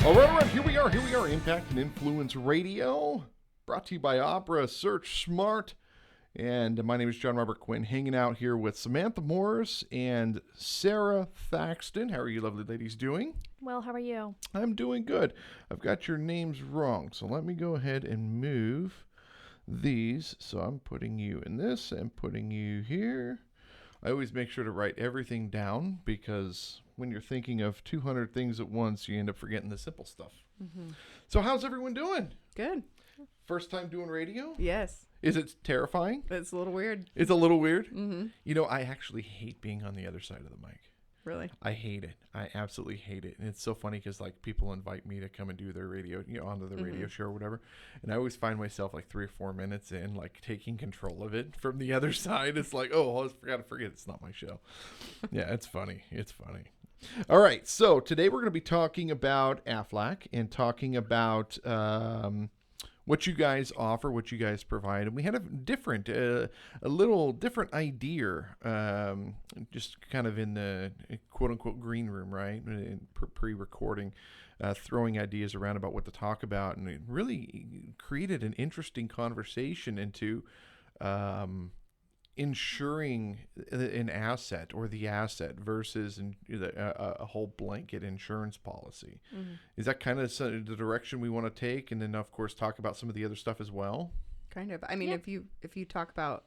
All right, here we are, Impact and Influence Radio, brought to you by Opera Search Smart. And my name is John Robert Quinn, hanging out here with Samantha Morris and Sarah Thaxton. How are you lovely ladies doing? Well, how are you? I'm doing good. I've got your names wrong, so let me go ahead and move these. So I'm putting you in this and putting you here. I always make sure to write everything down because when you're thinking of 200 things at once, you end up forgetting the simple stuff. Mm-hmm. So how's everyone doing? Good. First time doing radio? Yes. Is it terrifying? It's a little weird. It's a little weird? Mm-hmm. You know, I actually hate being on the other side of the mic. Really? I hate it. I absolutely hate it. And it's so funny because, like, people invite me to come and do their radio, onto the radio show or whatever. And I always find myself, like, 3 or 4 minutes in, like, taking control of it from the other side. It's like, oh, I forget it's not my show. Yeah, it's funny. It's funny. All right. So today we're going to be talking about AFLAC and talking about what you guys offer, what you guys provide. And we had a little different idea, just kind of in the quote unquote green room, right? Pre-recording, throwing ideas around about what to talk about. And it really created an interesting conversation into insuring an asset or the asset versus a whole blanket insurance policy. Mm-hmm. Is that kind of the direction we want to take? And then, of course, talk about some of the other stuff as well? Kind of. I mean, yeah. if you talk about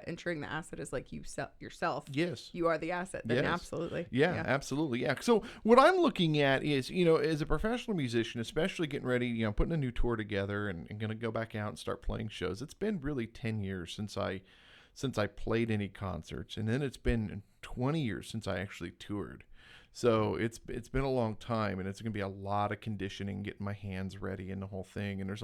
insuring the asset as like you yourself, yes, you are the asset, then yes. Absolutely. Yeah, absolutely. Yeah. So what I'm looking at is, as a professional musician, especially getting ready, putting a new tour together and going to go back out and start playing shows. It's been really 10 years since I played any concerts, and then it's been 20 years since I actually toured. So it's been a long time, and it's going to be a lot of conditioning, getting my hands ready and the whole thing. And there's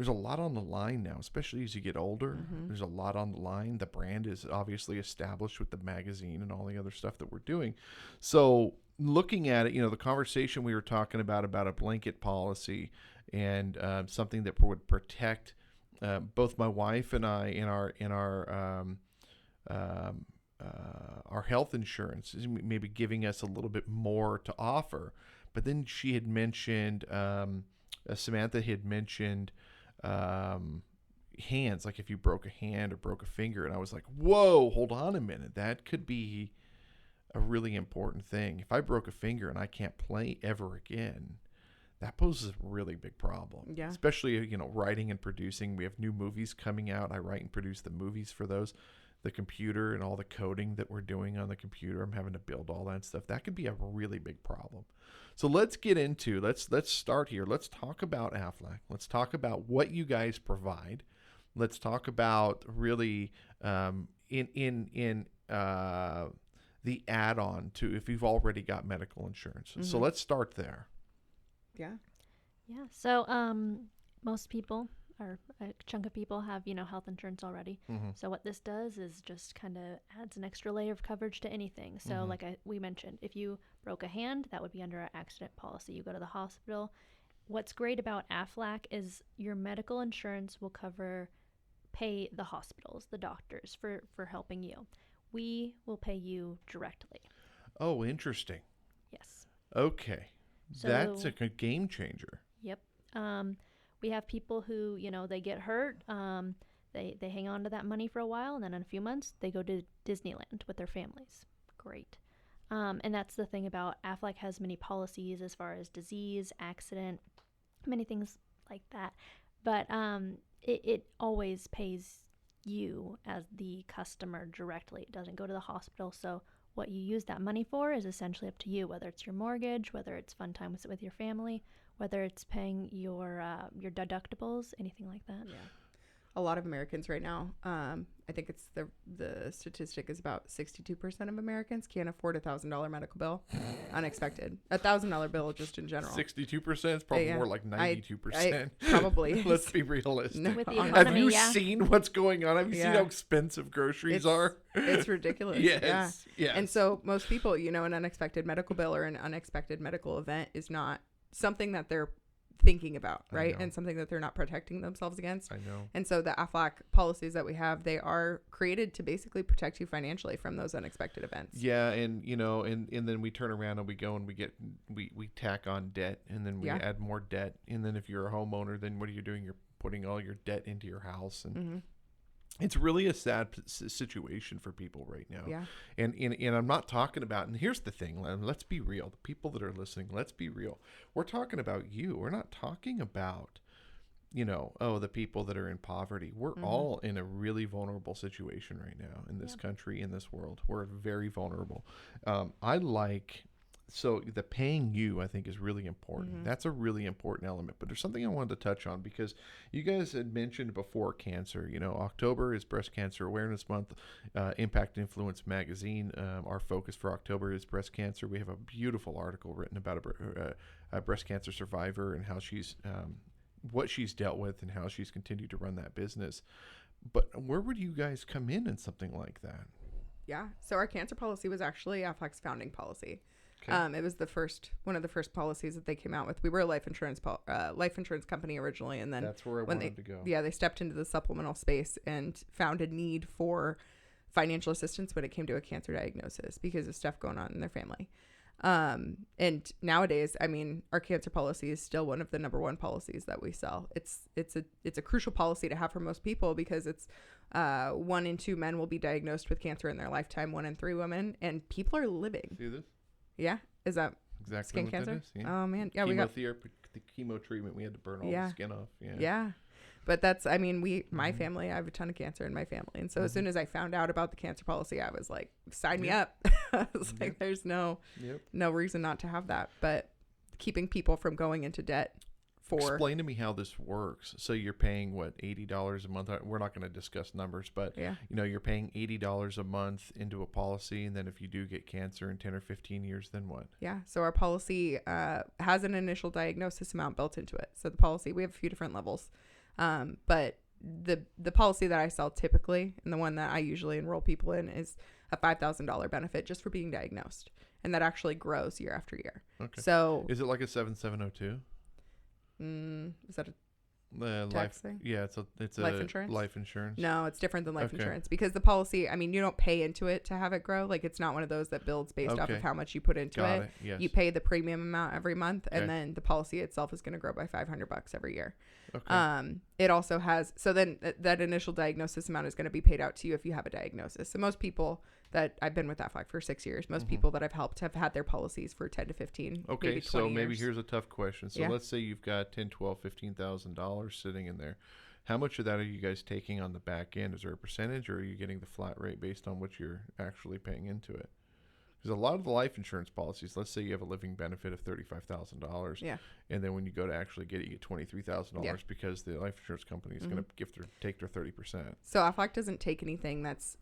a lot on the line now, especially as you get older. Mm-hmm. There's a lot on the line. The brand is obviously established with the magazine and all the other stuff that we're doing. So looking at it, the conversation we were talking about a blanket policy and something that would protect both my wife and I in our health insurance is maybe giving us a little bit more to offer. But then she had mentioned, Samantha had mentioned hands, like if you broke a hand or broke a finger. And I was like, whoa, hold on a minute. That could be a really important thing. If I broke a finger and I can't play ever again, that poses a really big problem. Yeah. Especially, writing and producing. We have new movies coming out. I write and produce the movies for those. The computer and all the coding that we're doing on the computer. I'm having to build all that stuff. That could be a really big problem. So let's get into, let's start here. Let's talk about AFLAC. Let's talk about what you guys provide. Let's talk about really in the add-on to if you've already got medical insurance. Mm-hmm. So let's start there. Yeah. Yeah. So most people, or a chunk of people, have, health insurance already. Mm-hmm. So what this does is just kind of adds an extra layer of coverage to anything. So mm-hmm. like we mentioned, if you broke a hand, that would be under an accident policy. You go to the hospital. What's great about AFLAC is your medical insurance will pay the hospitals, the doctors for helping you. We will pay you directly. Oh, interesting. Yes. Okay. So, that's a game changer. Yep. We have people who, they get hurt. They hang on to that money for a while, and then in a few months, they go to Disneyland with their families. Great. And that's the thing about AFLAC has many policies as far as disease, accident, many things like that. But it always pays you as the customer directly. It doesn't go to the hospital. So what you use that money for is essentially up to you, whether it's your mortgage, whether it's fun time with your family, whether it's paying your deductibles, anything like that. Yeah. A lot of Americans right now, I think it's the statistic is about 62% of Americans can't afford $1,000 medical bill. Unexpected. $1,000 bill just in general. 62% is probably more like 92%. Probably. Let's be realistic. No, with the economy, have you seen what's going on? Have you seen how expensive groceries are? It's ridiculous. Yes. And so most people, an unexpected medical bill or an unexpected medical event is not something that they're thinking about, I right? know. And something that they're not protecting themselves against. I know. And so the AFLAC policies that we have, they are created to basically protect you financially from those unexpected events. Yeah, and and then we turn around and we go and we tack on debt, and then we add more debt, and then if you're a homeowner, then what are you doing? You're putting all your debt into your house, and it's really a sad situation for people right now. Yeah. And I'm not talking about, and here's the thing, let's be real. The people that are listening, let's be real. We're talking about you. We're not talking about, the people that are in poverty. We're all in a really vulnerable situation right now in this country, in this world. We're very vulnerable. So the paying you, I think, is really important. That's a really important element. But there's something I wanted to touch on, because you guys had mentioned before cancer. October is Breast Cancer Awareness Month. Impact Influence magazine, our focus for October is breast cancer. We have a beautiful article written about a breast cancer survivor and how she's what she's dealt with and how she's continued to run that business. But where would you guys come in something like that? Yeah. So our cancer policy was actually AFLAC's founding policy. Okay. It was one of the first policies that they came out with. We were a life insurance company originally, and then that's where I wanted to go. Yeah, they stepped into the supplemental space and found a need for financial assistance when it came to a cancer diagnosis because of stuff going on in their family. And nowadays, I mean, our cancer policy is still one of the number one policies that we sell. It's a crucial policy to have for most people because it's 1 in 2 men will be diagnosed with cancer in their lifetime, 1 in 3 women, and people are living. See this? Yeah, is that Exactly skin what cancer? that is. Yeah. Oh man, yeah, we got the chemo treatment. We had to burn all the skin off. Yeah. Yeah. But that's, I mean, my family, I have a ton of cancer in my family. And so as soon as I found out about the cancer policy, I was like, sign me up. I was like, there's no reason not to have that. But keeping people from going into debt for. Explain to me how this works. So you're paying what, $80 a month? We're not going to discuss numbers, but you're paying $80 a month into a policy. And then if you do get cancer in 10 or 15 years, then what? Yeah. So our policy has an initial diagnosis amount built into it. So the policy, we have a few different levels. But the policy that I sell typically, and the one that I usually enroll people in, is a $5,000 benefit just for being diagnosed. And that actually grows year after year. Okay. So is it like a 7702? Is that a Life tax thing? Yeah, it's Life insurance? Life insurance. No, it's different than life Okay. insurance because the policy, I mean, you don't pay into it to have it grow. Like, it's not one of those that builds based off Okay. of how much you put into Got it. it. Yes. You pay the premium amount every month, Okay. and then the policy itself is going to grow by $500 every year. Okay. It also has, so then that initial diagnosis amount is going to be paid out to you if you have a diagnosis. So most people that I've been with AFLAC for 6 years, most people that I've helped have had their policies for 10 to 15, Okay, maybe 20 so years. maybe here's a tough question. So Yeah. let's say you've got $10, $12, $15,000 sitting in there. How much of that are you guys taking on the back end? Is there a percentage, or are you getting the flat rate based on what you're actually paying into it? Because a lot of the life insurance policies, let's say you have a living benefit of $35,000, and then when you go to actually get it, you get $23,000 because the life insurance company is going to take their 30%. So AFLAC doesn't take anything that's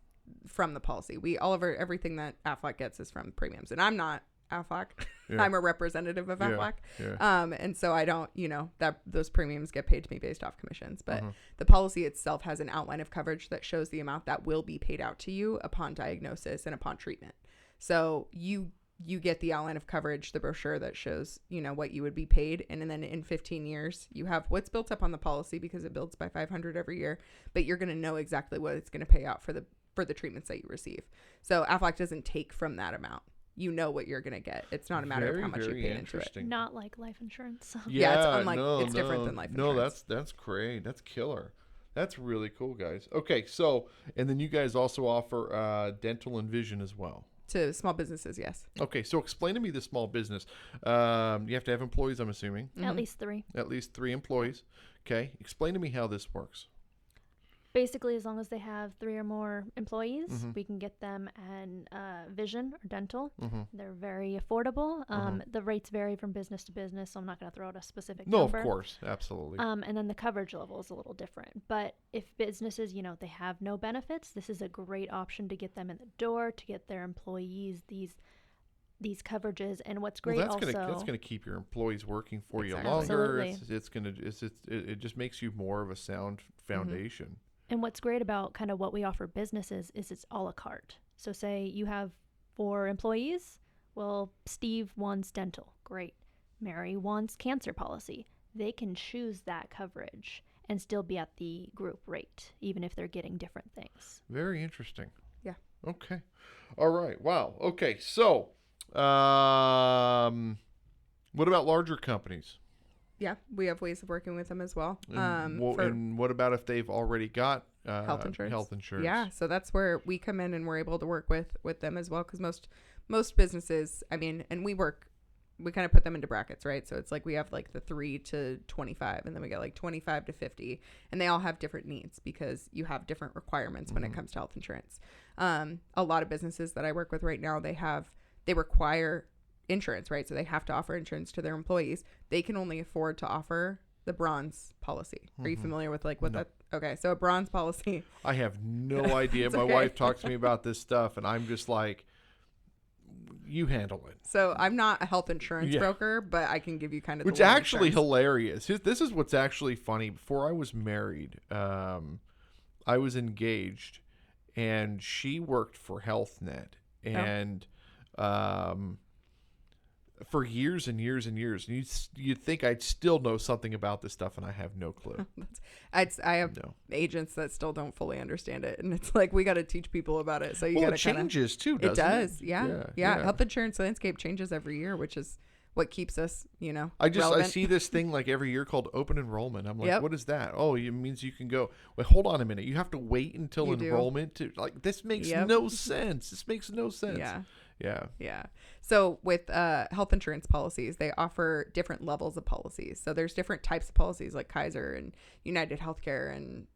from the policy. Everything that AFLAC gets is from premiums, and I'm not AFLAC. Yeah. I'm a representative of AFLAC. Yeah. And so I don't, that those premiums get paid to me based off commissions. But the policy itself has an outline of coverage that shows the amount that will be paid out to you upon diagnosis and upon treatment. So you get the outline of coverage, the brochure that shows, what you would be paid. And then in 15 years, you have what's built up on the policy because it builds by $500 every year. But you're going to know exactly what it's going to pay out for the treatments that you receive. So AFLAC doesn't take from that amount. You know what you're going to get. It's not a matter of how much you pay into it. Not like life insurance. Yeah, it's different than life insurance. No, that's great. That's killer. That's really cool, guys. Okay, so, and then you guys also offer dental and vision as well. To small businesses, yes. Okay, so explain to me the small business. You have to have employees, I'm assuming. At least 3. At least 3 employees. Okay, explain to me how this works. Basically, as long as they have 3 or more employees, we can get them an vision or dental. They're very affordable. The rates vary from business to business, so I'm not going to throw out a specific number. No, of course. Absolutely. And then the coverage level is a little different. But if businesses, they have no benefits, this is a great option to get them in the door, to get their employees these coverages. And what's great that's gonna keep your employees working for you longer. Absolutely. It just makes you more of a sound foundation. And what's great about kind of what we offer businesses is it's a la carte. So say you have 4 employees. Well, Steve wants dental. Great. Mary wants cancer policy. they can choose that coverage and still be at the group rate, even if they're getting different things. Very interesting. Yeah. Okay. All right. Wow. Okay. So, what about larger companies? Yeah, we have ways of working with them as well. And, For and what about if they've already got health insurance. Health insurance. Yeah, so that's where we come in and we're able to work with them as well, because most businesses, I mean, and we kind of put them into brackets, right? So it's like we have like the 3 to 25, and then we got like 25 to 50, and they all have different needs because you have different requirements when it comes to health insurance. A lot of businesses that I work with right now, they require insurance, right? So they have to offer insurance to their employees. They can only afford to offer the bronze policy. Are you familiar with like what that? Okay, so a bronze policy. I have no idea. My okay. wife talks to me about this stuff, and I'm just like, you handle it. So I'm not a health insurance broker, but I can give you kind of which the actually terms. Hilarious. This is what's actually funny. Before I was married, I was engaged, and she worked for HealthNet, and for years and years and years, and you'd think I'd still know something about this stuff, and I have no clue. I have agents that still don't fully understand it, and it's like we got to teach people about it. So you got to it changes too. It Doesn't does, it? Yeah. Health insurance landscape changes every year, which is what keeps us, I relevant. see this thing like every year called open enrollment. I'm like, Yep. What is that? Oh, it means you can go. Well, hold on a minute. You have to wait until You do. enrollment to like. This makes no sense. This makes no sense. Yeah. So with health insurance policies, they offer different levels of policies. So there's different types of policies like Kaiser and United Healthcare and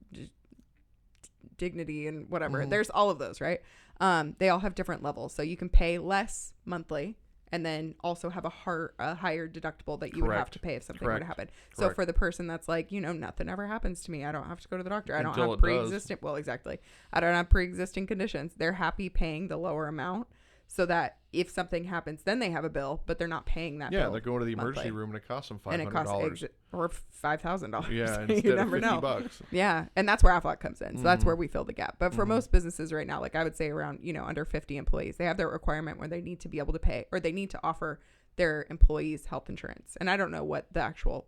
Dignity and whatever. There's all of those, right? They all have different levels. So you can pay less monthly and then also have a higher deductible that you would have to pay if something were to happen. So for the person that's like, nothing ever happens to me. I don't have to go to the doctor. I don't have pre-existing. Well, exactly. I don't have pre-existing conditions. They're happy paying the lower amount, so that if something happens, then they have a bill, but they're not paying that bill. Yeah, they're going to the emergency room and it costs them $500. And it costs or $5,000. Yeah, you instead never of $50. Yeah, and that's where AFLAC comes in. So that's where we fill the gap. But for most businesses right now, like I would say around, under 50 employees, they have their requirement where they need to be able to pay, or they need to offer their employees health insurance. And I don't know what the actual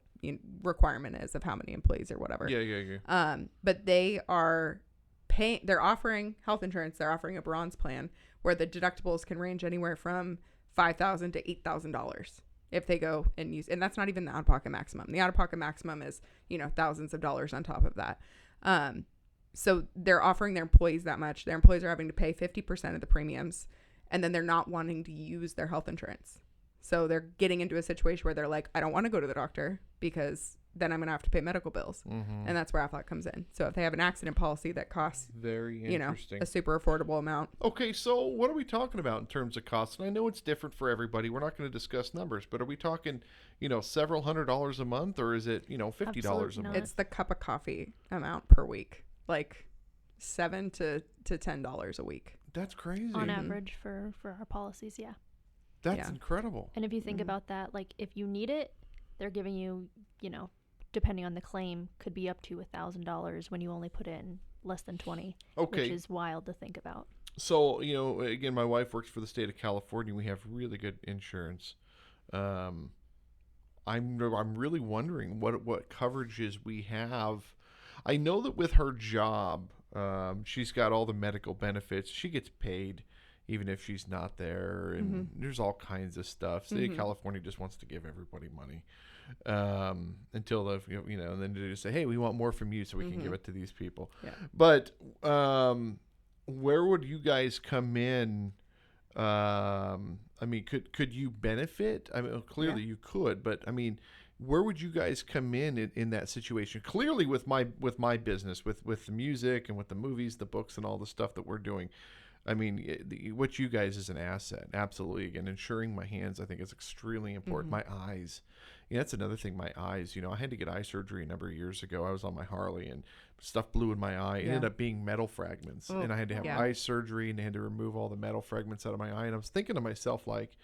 requirement is of how many employees or whatever. Yeah. But they are they're offering health insurance. They're offering a bronze plan where the deductibles can range anywhere from $5,000 to $8,000 if they go and use, and that's not even the out-of-pocket maximum. The out-of-pocket maximum is, thousands of dollars on top of that. So they're offering their employees that much. Their employees are having to pay 50% of the premiums, and then they're not wanting to use their health insurance. So they're getting into a situation where they're like, I don't want to go to the doctor because then I'm going to have to pay medical bills. And that's where AFLAC comes in. So if they have an accident policy that costs, very interesting, a super affordable amount. Okay, so what are we talking about in terms of costs? And I know it's different for everybody. We're not going to discuss numbers, but are we talking, several $100s a month, or is it, $50 a month? It's the cup of coffee amount per week, like $7 to $10 a week. That's crazy. On average for our policies, yeah. That's incredible. And if you think about that, like if you need it, they're giving you, depending on the claim, could be up to $1,000 when you only put in less than 20, which is wild to think about. So, again, my wife works for the state of California. We have really good insurance. I'm really wondering what coverages we have. I know that with her job, she's got all the medical benefits. She gets paid even if she's not there, and there's all kinds of stuff. State of California just wants to give everybody money until the and then they just say, hey, we want more from you so we can give it to these people. But where would you guys come in? I mean, could you benefit? I mean, clearly you could, but I mean, where would you guys come in that situation? Clearly with my business, with the music and with the movies, the books, and all the stuff that we're doing, I mean, what you guys is an asset. Absolutely. Again, insuring my hands, I think, is extremely important. My eyes. That's another thing, my eyes. I had to get eye surgery a number of years ago. I was on my Harley and stuff blew in my eye. It ended up being metal fragments. And I had to have eye surgery, and they had to remove all the metal fragments out of my eye. And I was thinking to myself, like,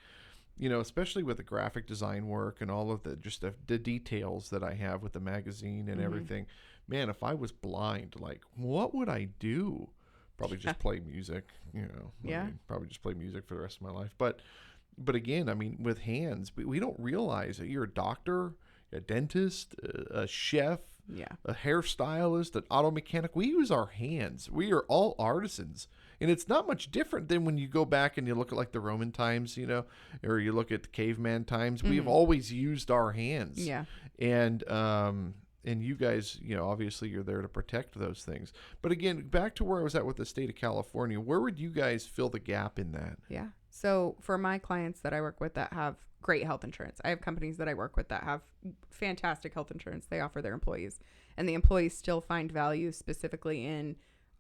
especially with the graphic design work and all of the details that I have with the magazine and everything, man, if I was blind, like, what would I do? Probably just play music, probably just play music for the rest of my life. But again, I mean, with hands, we don't realize that you're a doctor, a dentist, a chef, Yeah. a hairstylist, an auto mechanic. We use our hands. We are all artisans. And it's not much different than when you go back and you look at like the Roman times, or you look at the caveman times. We've always used our hands. Yeah. And you guys, obviously you're there to protect those things. But again, back to where I was at with the state of California, where would you guys fill the gap in that? Yeah. So for my clients that I work with that have great health insurance, I have companies that I work with that have fantastic health insurance they offer their employees, and the employees still find value specifically in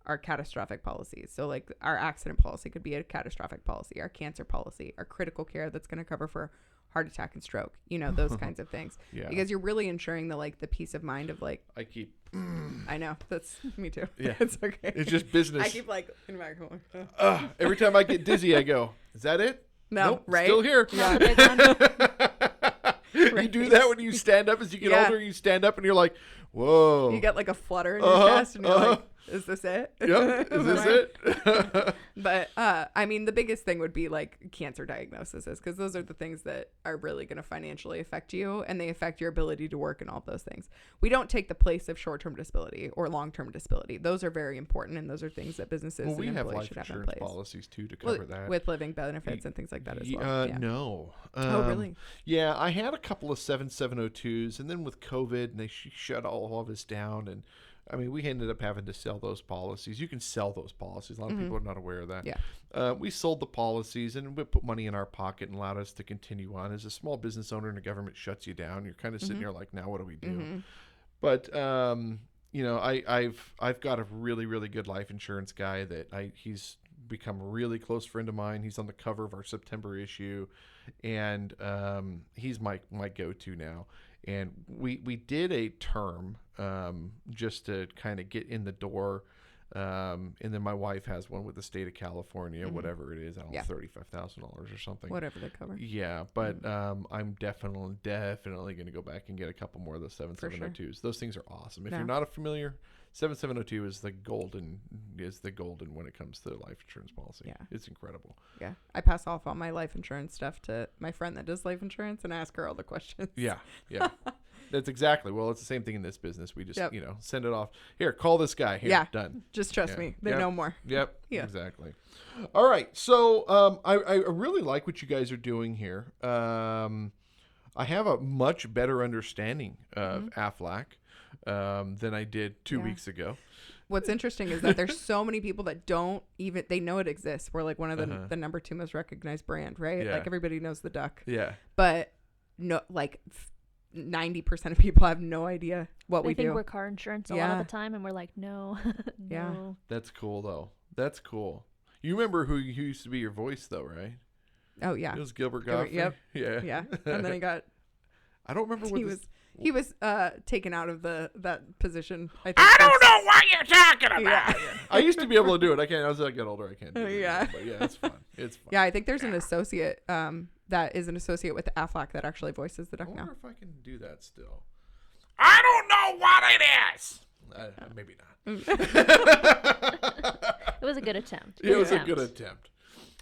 our catastrophic policies. So like our accident policy could be a catastrophic policy, our cancer policy, our critical care that's going to cover for heart attack and stroke, those kinds of things. Yeah. Because you're really ensuring the peace of mind of like, I keep... I know, that's me too. Yeah. It's okay. It's just business. I keep in my home. Every time I get dizzy, I go, is that it? No, nope, right? Still here. Yeah. Big one. You do that when you stand up. As you get older, you stand up and you're like, whoa. You get like a flutter in your chest and you're like, is this it? Yep. Is this it? But I mean, the biggest thing would be like cancer diagnoses, because those are the things that are really going to financially affect you, and they affect your ability to work and all of those things. We don't take the place of short-term disability or long-term disability. Those are very important, and those are things that businesses Well, we and have employees life should have in insurance place. policies too to cover that. With living benefits and things like that as well. Yeah. No. Oh, really? Yeah, I had a couple of 7702s, and then with COVID, and they shut all of us down, and I mean, we ended up having to sell those policies. You can sell those policies. A lot of people are not aware of that. Yeah. We sold the policies and we put money in our pocket and allowed us to continue on. As a small business owner and the government shuts you down, you're kind of sitting there like, now what do we do? But I've got a really, really good life insurance guy that he's become a really close friend of mine. He's on the cover of our September issue, and he's my go-to now. And we did a term just to kind of get in the door. And then my wife has one with the state of California, whatever it is. I don't know, $35,000 or something. Whatever they cover. Yeah, but I'm definitely going to go back and get a couple more of those 7702s. Sure. Those things are awesome. If you're not familiar, 7702 is the golden when it comes to life insurance policy. Yeah. It's incredible. Yeah. I pass off all my life insurance stuff to my friend that does life insurance and ask her all the questions. Yeah. Yeah. That's exactly. Well, it's the same thing in this business. We just, send it off. Here, call this guy. Here, done. Just trust me. They know more. Yep. Yeah. Exactly. All right. So I really like what you guys are doing here. I have a much better understanding of AFLAC than I did 2 weeks ago. What's interesting is that there's so many people that don't even, they know it exists. We're like one of the number 2 most recognized brand, right? Yeah. Like everybody knows the duck. Yeah. But no, like 90% of people have no idea what we do. They think we're car insurance a lot of the time, and we're like, no. Yeah. No. That's cool, though. That's cool. You remember who used to be your voice, though, right? Oh, yeah. It was Gilbert Gottfried. Yep. Yeah. Yeah. And then he got... I don't remember what he was taken out of that position. I don't know what you're talking about. Yeah. I used to be able to do it. I can't. As I get older, I can't do it. Yeah. But yeah, it's fun. It's fun. Yeah, I think there's an associate that is an associate with AFLAC that actually voices the duck now. I wonder if I can do that still. I don't know what it is. Maybe not. It was a good attempt. It was a good attempt.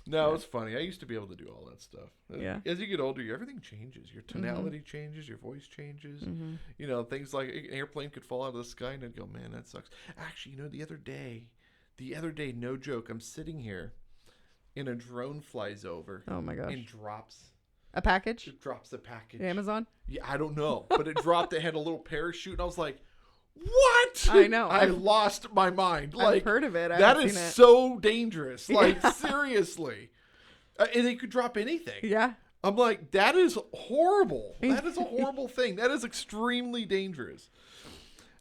No, it's funny. I used to be able to do all that stuff. Yeah. As you get older, everything changes. Your tonality changes. Your voice changes. You know, things like an airplane could fall out of the sky and I'd go, man, that sucks. Actually, the other day, no joke, I'm sitting here and a drone flies over. Oh, my gosh. And drops. A package? It drops a package. Amazon? Yeah, I don't know. But it dropped. It had a little parachute and I was like, what? I know. I lost my mind. I've heard of it. That is so dangerous. Like, seriously. And it could drop anything. Yeah. I'm like, that is horrible. That is a horrible thing. That is extremely dangerous.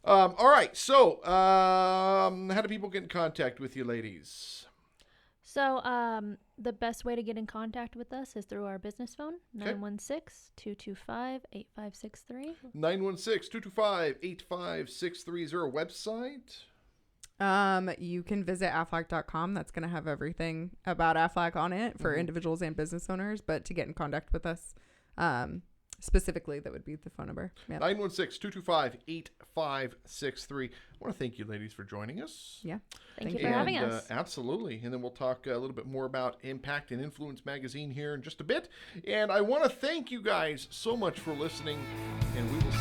All right. So, how do people get in contact with you, ladies? So, the best way to get in contact with us is through our business phone, 916-225-8563. 916-225-8563. Is there a website? You can visit aflac.com. That's going to have everything about AFLAC on it for individuals and business owners. But to get in contact with us, specifically, that would be the phone number. Yep. 916-225-8563. I want to thank you, ladies, for joining us. Yeah. Thank you for having us. Absolutely. And then we'll talk a little bit more about Impact and Influence Magazine here in just a bit. And I want to thank you guys so much for listening. And we will see